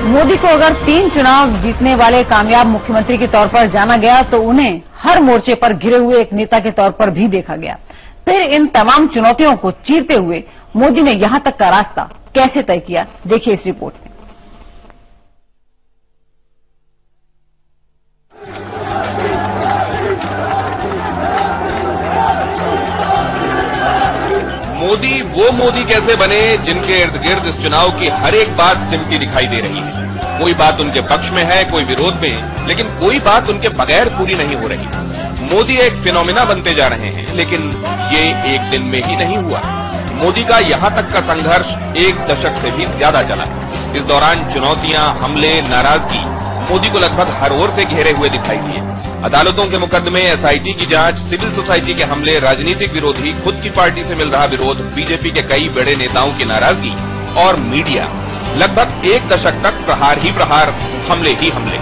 मोदी को अगर 3 चुनाव जीतने वाले कामयाब मुख्यमंत्री के तौर पर जाना गया तो उन्हें हर मोर्चे पर घिरे हुए एक नेता के तौर पर भी देखा गया। फिर इन तमाम चुनौतियों को चीरते हुए मोदी ने यहां तक का रास्ता कैसे तय किया, देखिए इस रिपोर्ट में। मोदी वो मोदी कैसे बने जिनके इर्द गिर्द इस चुनाव की हर एक बात सिमटी दिखाई दे रही है। कोई बात उनके पक्ष में है, कोई विरोध में, लेकिन कोई बात उनके बगैर पूरी नहीं हो रही। मोदी एक फिनोमिना बनते जा रहे हैं, लेकिन ये एक दिन में ही नहीं हुआ। मोदी का यहां तक का संघर्ष 1 दशक से भी ज्यादा चला। इस दौरान चुनौतियां, हमले, नाराजगी मोदी को लगभग हर ओर से घेरे हुए दिखाई दिए। अदालतों के मुकदमे, एसआईटी की जांच, सिविल सोसाइटी के हमले, राजनीतिक विरोधी, खुद की पार्टी से मिल रहा विरोध, बीजेपी के कई बड़े नेताओं की नाराजगी और मीडिया, लगभग 1 दशक तक प्रहार ही प्रहार, हमले ही हमले।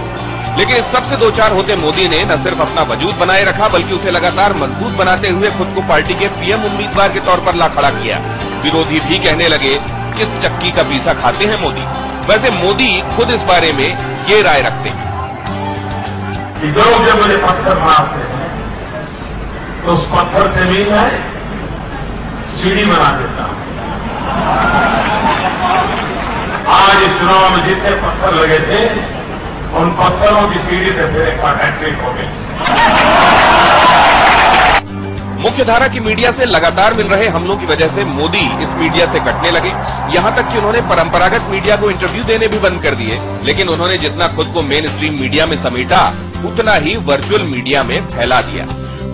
लेकिन इस सबसे दो चार होते मोदी ने न सिर्फ अपना वजूद बनाए रखा, बल्कि उसे लगातार मजबूत बनाते हुए खुद को पार्टी के पीएम उम्मीदवार के तौर पर ला खड़ा किया। विरोधी भी कहने लगे, किस चक्की का पीसा खाते हैं मोदी। वैसे मोदी खुद इस बारे में ये राय रखते हैं। लोग जब मुझे पत्थर मारते हैं तो उस पत्थर से भी मैं सीढ़ी बना देता हूं। आज इस चुनाव में जितने पत्थर लगे थे, उन पत्थरों की सीढ़ी से फिर एक बार हैट्रिक हो गई। मुख्यधारा की मीडिया से लगातार मिल रहे हमलों की वजह से मोदी इस मीडिया से कटने लगे। यहां तक कि उन्होंने परंपरागत मीडिया को इंटरव्यू देने भी बंद कर दिए। लेकिन उन्होंने जितना खुद को मेन स्ट्रीम मीडिया में समेटा, उतना ही वर्चुअल मीडिया में फैला दिया।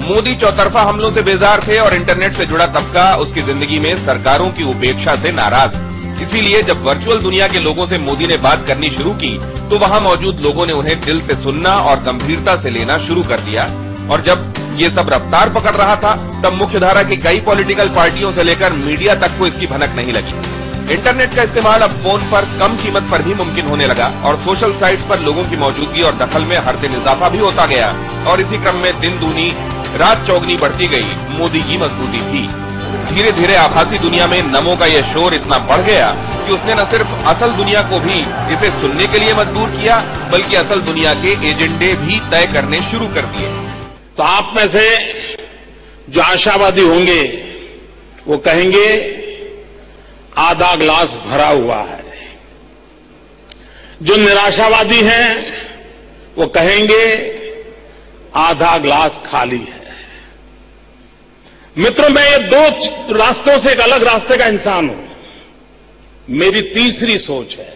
मोदी चौतरफा हमलों से बेजार थे और इंटरनेट से जुड़ा तबका उसकी जिंदगी में सरकारों की उपेक्षा से नाराज। इसीलिए जब वर्चुअल दुनिया के लोगों से मोदी ने बात करनी शुरू की, तो वहां मौजूद लोगों ने उन्हें दिल से सुनना और गंभीरता से लेना शुरू कर दिया। और जब ये सब रफ्तार पकड़ रहा था, तब मुख्यधारा की कई पॉलिटिकल पार्टियों से लेकर मीडिया तक को इसकी भनक नहीं लगी। इंटरनेट का इस्तेमाल अब फोन पर कम कीमत पर भी मुमकिन होने लगा और सोशल साइट्स पर लोगों की मौजूदगी और दखल में हर दिन इजाफा भी होता गया। और इसी क्रम में दिन दूनी रात चौगनी बढ़ती गई मोदी की मजबूती भी। धीरे धीरे आभासी दुनिया में नमो का यह शोर इतना बढ़ गया कि उसने न सिर्फ असल दुनिया को भी इसे सुनने के लिए मजबूर किया, बल्कि असल दुनिया के एजेंडे भी तय करने शुरू कर दिए। तो आप में से जो आशावादी होंगे वो कहेंगे आधा ग्लास भरा हुआ है, जो निराशावादी हैं वो कहेंगे आधा ग्लास खाली है। मित्रों, मैं ये 2 रास्तों से एक अलग रास्ते का इंसान हूं। मेरी तीसरी सोच है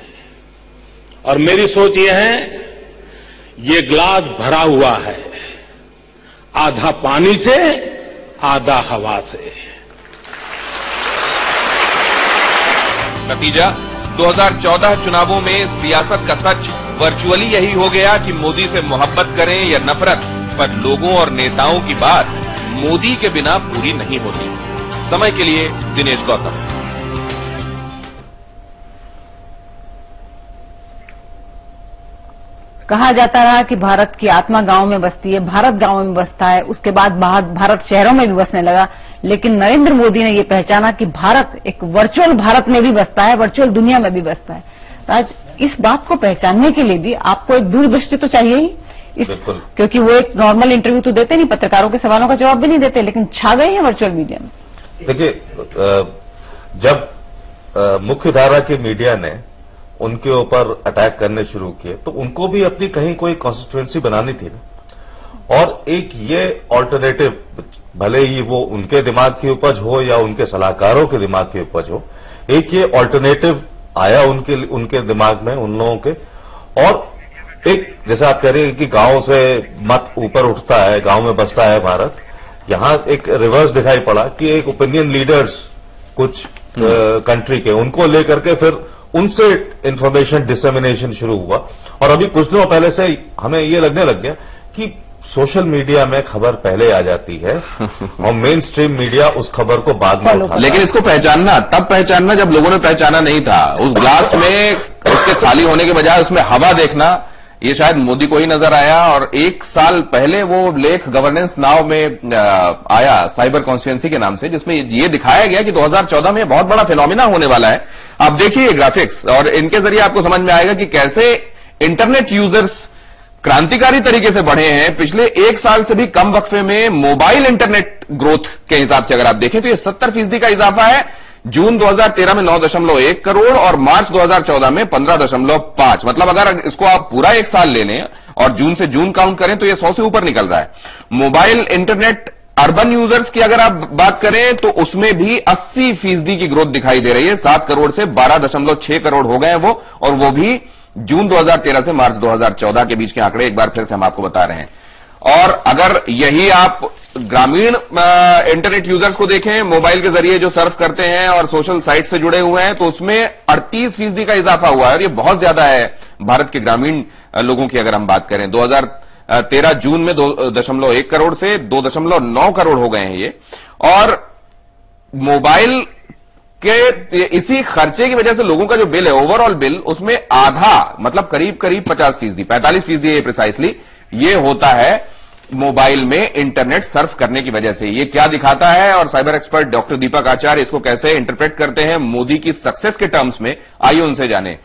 और मेरी सोच ये है, ये ग्लास भरा हुआ है, आधा पानी से, आधा हवा से। नतीजा 2014 चुनावों में सियासत का सच वर्चुअली यही हो गया कि मोदी से मोहब्बत करें या नफरत, पर लोगों और नेताओं की बात मोदी के बिना पूरी नहीं होती। समय के लिए दिनेश गौतम। कहा जाता रहा कि भारत की आत्मा गांव में बसती है, भारत गांव में बसता है, उसके बाद भारत शहरों में भी बसने लगा। लेकिन नरेंद्र मोदी ने ये पहचाना कि भारत एक वर्चुअल भारत में भी बसता है, वर्चुअल दुनिया में भी बसता है। तो आज इस बात को पहचानने के लिए भी आपको एक दूरदृष्टि तो चाहिए ही, क्योंकि वो एक नॉर्मल इंटरव्यू तो देते नहीं, पत्रकारों के सवालों का जवाब भी नहीं देते, लेकिन छा गए हैं वर्चुअल मीडिया में। देखिए, जब मुख्यधारा की मीडिया ने उनके ऊपर अटैक करने शुरू किए, तो उनको भी अपनी कहीं कोई कॉन्स्टिट्यूएंसी बनानी थी ना। और एक ये ऑल्टरनेटिव, भले ही वो उनके दिमाग की उपज हो या उनके सलाहकारों के दिमाग की उपज हो, एक ये ऑल्टरनेटिव आया उनके दिमाग में, उन लोगों के। और एक, जैसे आप कह रहे हैं कि गांव से मत ऊपर उठता है, गांव में बसता है भारत, यहां एक रिवर्स दिखाई पड़ा कि एक ओपिनियन लीडर्स कुछ कंट्री के, उनको लेकर के फिर उनसे इंफॉर्मेशन डिसेमिनेशन शुरू हुआ। और अभी कुछ दिनों पहले से हमें ये लगने लग गया कि सोशल मीडिया में खबर पहले आ जाती है और मेन स्ट्रीम मीडिया उस खबर को बाद में उठाता है। लेकिन इसको पहचानना तब पहचानना जब लोगों ने पहचाना नहीं था। उस ग्लास में उसके खाली होने के बजाय उसमें हवा देखना, ये शायद मोदी को ही नजर आया। और एक साल पहले वो लेख गवर्नेंस नाउ में आया साइबर कॉन्स्टिट्यूएंसी के नाम से, जिसमें ये दिखाया गया कि 2014 में बहुत बड़ा फिनोमिना होने वाला है। आप देखिए ग्राफिक्स, और इनके जरिए आपको समझ में आएगा कि कैसे इंटरनेट यूजर्स क्रांतिकारी तरीके से बढ़े हैं। पिछले एक साल से भी कम वक्फे में मोबाइल इंटरनेट ग्रोथ के हिसाब से अगर आप देखें तो ये 70% का इजाफा है। जून 2013 में 9.1 करोड़ और मार्च 2014 में 15.5। मतलब अगर इसको आप पूरा एक साल ले लें और जून से जून काउंट करें तो ये 100 से ऊपर निकल रहा है। मोबाइल इंटरनेट अर्बन यूजर्स की अगर आप बात करें तो उसमें भी 80% की ग्रोथ दिखाई दे रही है। 7 करोड़ से 12.6 करोड़ हो गए हैं वो, और वो भी जून 2013 से मार्च 2014 के बीच के आंकड़े एक बार फिर से हम आपको बता रहे हैं। और अगर यही आप ग्रामीण इंटरनेट यूजर्स को देखें, मोबाइल के जरिए जो सर्फ करते हैं और सोशल साइट से जुड़े हुए हैं, तो उसमें 38% का इजाफा हुआ है, और ये बहुत ज्यादा है भारत के ग्रामीण लोगों की अगर हम बात करें। 2013 जून में 2.1 करोड़ से 2.9 करोड़ हो गए हैं ये। और मोबाइल के इसी खर्चे की वजह से लोगों का जो बिल है, ओवरऑल बिल, उसमें आधा, मतलब करीब 50%, 45% ये प्रिसाइसली, ये होता है मोबाइल में इंटरनेट सर्फ करने की वजह से। ये क्या दिखाता है, और साइबर एक्सपर्ट डॉक्टर दीपक आचार्य इसको कैसे इंटरप्रेट करते हैं मोदी की सक्सेस के टर्म्स में, आइए उनसे जाने।